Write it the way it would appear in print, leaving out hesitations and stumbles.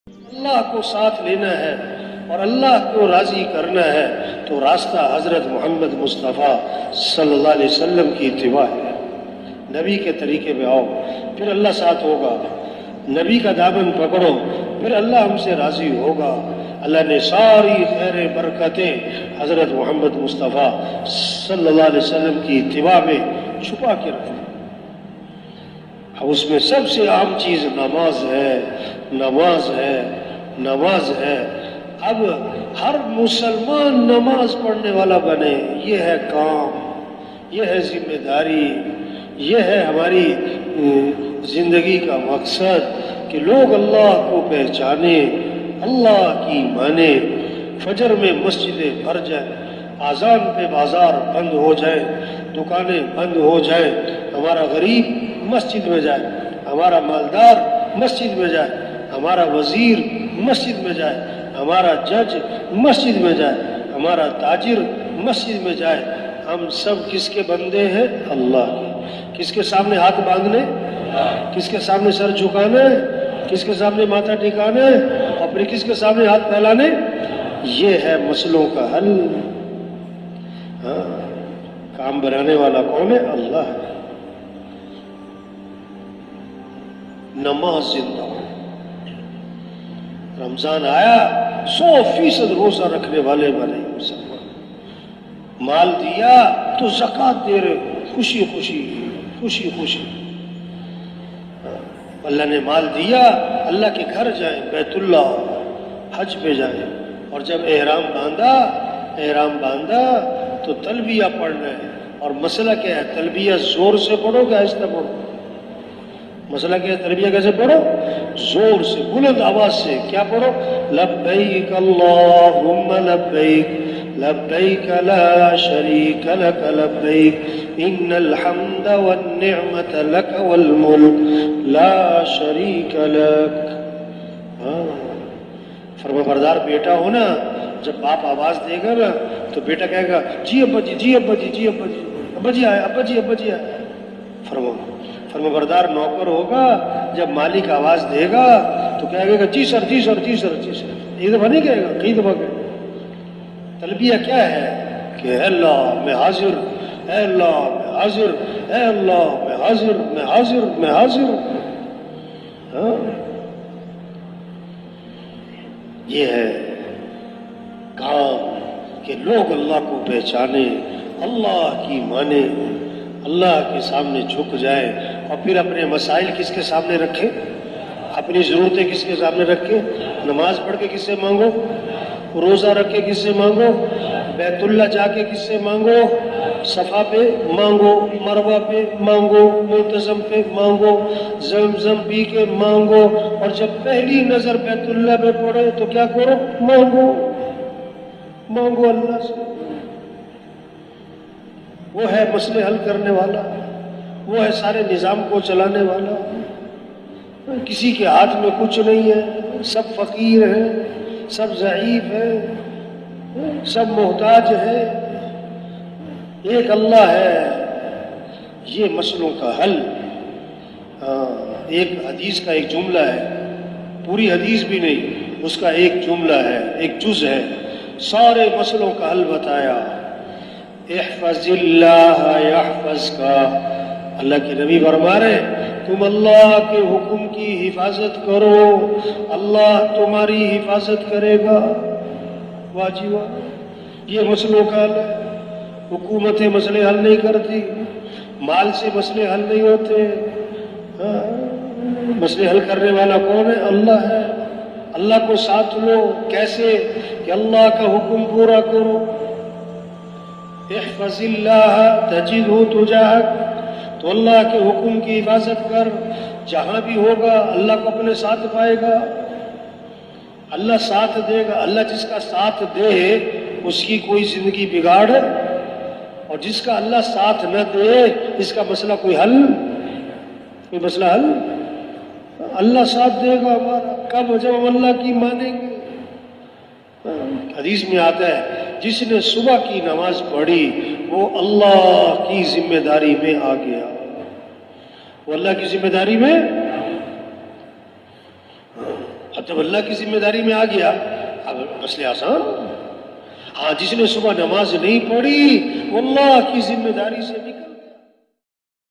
اللہ کو ساتھ لینا ہے اور اللہ کو راضی کرنا ہے تو راستہ حضرت محمد مصطفیٰ صلی اللہ علیہ وسلم کی اتباع ہے۔ نبی کے طریقے پہ آؤ، پھر اللہ ساتھ ہوگا۔ نبی کا دامن پکڑو، پھر اللہ ہم سے راضی ہوگا۔ اللہ نے ساری خیر برکتیں حضرت محمد مصطفیٰ صلی اللہ علیہ وسلم کی اتباع میں چھپا کے رکھی۔ اب اس میں سب سے عام چیز نماز ہے، نماز ہے، نماز ہے۔ اب ہر مسلمان نماز پڑھنے والا بنے، یہ ہے کام، یہ ہے ذمہ داری، یہ ہے ہماری زندگی کا مقصد کہ لوگ اللہ کو پہچانیں، اللہ کی مانیں۔ فجر میں مسجدیں بھر جائیں، اذان پہ بازار بند ہو جائیں، دکانیں بند ہو جائیں، ہمارا غریب مسجد میں جائے، ہمارا مالدار مسجد میں جائے، ہمارا وزیر مسجد میں جائے، ہمارا جج مسجد میں جائے، ہمارا تاجر مسجد میں جائے۔ ہم سب کس کے بندے ہیں؟ اللہ کے۔ کس کے سامنے ہاتھ باندھنے؟ کس کے سامنے سر جھکانے؟ کس کے سامنے ماتھا ٹھکانے؟ اور پھر کس کے سامنے ہاتھ پھیلانے؟ یہ ہے مسئلوں کا حل۔ ہاں، کام بنانے والا کون ہے؟ اللہ ہے۔ نماز زندہ ہو۔ رمضان آیا، 100% روزہ رکھنے والے بنے مسلمان۔ مال دیا تو زکوٰۃ دے رہے، خوشی خوشی خوشی خوشی۔ اللہ نے مال دیا، اللہ کے گھر جائیں، بیت اللہ حج پہ جائیں، اور جب احرام باندھا تو تلبیہ پڑھ رہے ہیں۔ اور مسئلہ کیا ہے؟ تلبیہ زور سے پڑھو کہ آہستہ پڑھو؟ مسئلہ کیا ہے؟ تلبیہ کیسے پڑھو؟ زور سے، بلند آواز سے۔ کیا پڑھو؟ لبیک اللہم لبیک لبیک لا شریک لک لبیک ان الحمد والنعمت لک والملک لا شریک لک۔ فرما بردار بیٹا ہو نا، جب باپ آواز دے گا نا تو بیٹا کہے گا جی ابا جی، جی ابا جی، جی ابا جی، ابا جی آئے، ابا جی، ابا جی آئے۔ فرما بردار نوکر ہوگا، جب مالک آواز دے گا تو کہے گا جی سر، جی سر، جی سر، جی سر۔ ایک دفعہ نہیں کہے گا، کئی دفعہ کہے گا۔ تلبیہ کیا ہے؟ کہ اے اللہ میں حاضر، اے اللہ میں حاضر، اے اللہ میں حاضر، میں حاضر، میں حاضر۔ ہاں، یہ ہے کام کہ لوگ اللہ کو پہچانے، اللہ کی مانے، اللہ کے سامنے جھک جائے، اور پھر اپنے مسائل کس کے سامنے رکھے؟ اپنی ضرورتیں کس کے سامنے رکھے؟ نماز پڑھ کے کس سے مانگو؟ روزہ رکھ کے کس سے مانگو؟ بیت اللہ جا کے کس سے مانگو؟ صفا پہ مانگو، مروہ پہ مانگو، ملتزم پہ مانگو، زمزم پی کے مانگو، اور جب پہلی نظر بیت اللہ پہ پڑے تو کیا کرو؟ مانگو، مانگو اللہ سے۔ وہ ہے مسئلے حل کرنے والا، وہ ہے سارے نظام کو چلانے والا۔ کسی کے ہاتھ میں کچھ نہیں ہے، سب فقیر ہیں، سب ضعیف ہیں، سب محتاج ہیں، ایک اللہ ہے۔ یہ مسئلوں کا حل۔ ایک حدیث کا ایک جملہ ہے، پوری حدیث بھی نہیں، اس کا ایک جملہ ہے، ایک جز ہے، سارے مسئلوں کا حل بتایا۔ احفظ اللہ یحفظ کا۔ اللہ کے نبی فرما رہے تم اللہ کے حکم کی حفاظت کرو، اللہ تمہاری حفاظت کرے گا۔ واجب، یہ مسئلوں کا حل ہے۔ حکومتیں مسئلے حل نہیں کرتی، مال سے مسئلے حل نہیں ہوتے۔ مسئلے حل کرنے والا کون ہے؟ اللہ ہے۔ اللہ کو ساتھ لو۔ کیسے؟ کہ اللہ کا حکم پورا کرو۔ احفظ اللہ تجدہ تجاہک، تو اللہ کے حکم کی حفاظت کر، جہاں بھی ہوگا اللہ کو اپنے ساتھ پائے گا، اللہ ساتھ دے گا۔ اللہ جس کا ساتھ دے اس کی کوئی زندگی بگاڑ، اور جس کا اللہ ساتھ نہ دے اس کا مسئلہ کوئی حل، کوئی مسئلہ حل۔ اللہ ساتھ دے گا ہمارا، کب؟ جب ہم اللہ کی مانیں گے۔ حدیث میں آتا ہے جس نے صبح کی نماز پڑھی وہ اللہ کی ذمہ داری میں آ گیا، وہ اللہ کی ذمہ داری میں اب جب اللہ کی ذمہ داری میں آ گیا اب مسئلے آسان. ہاں جس نے صبح نماز نہیں پڑھی وہ اللہ کی ذمہ داری سے نکل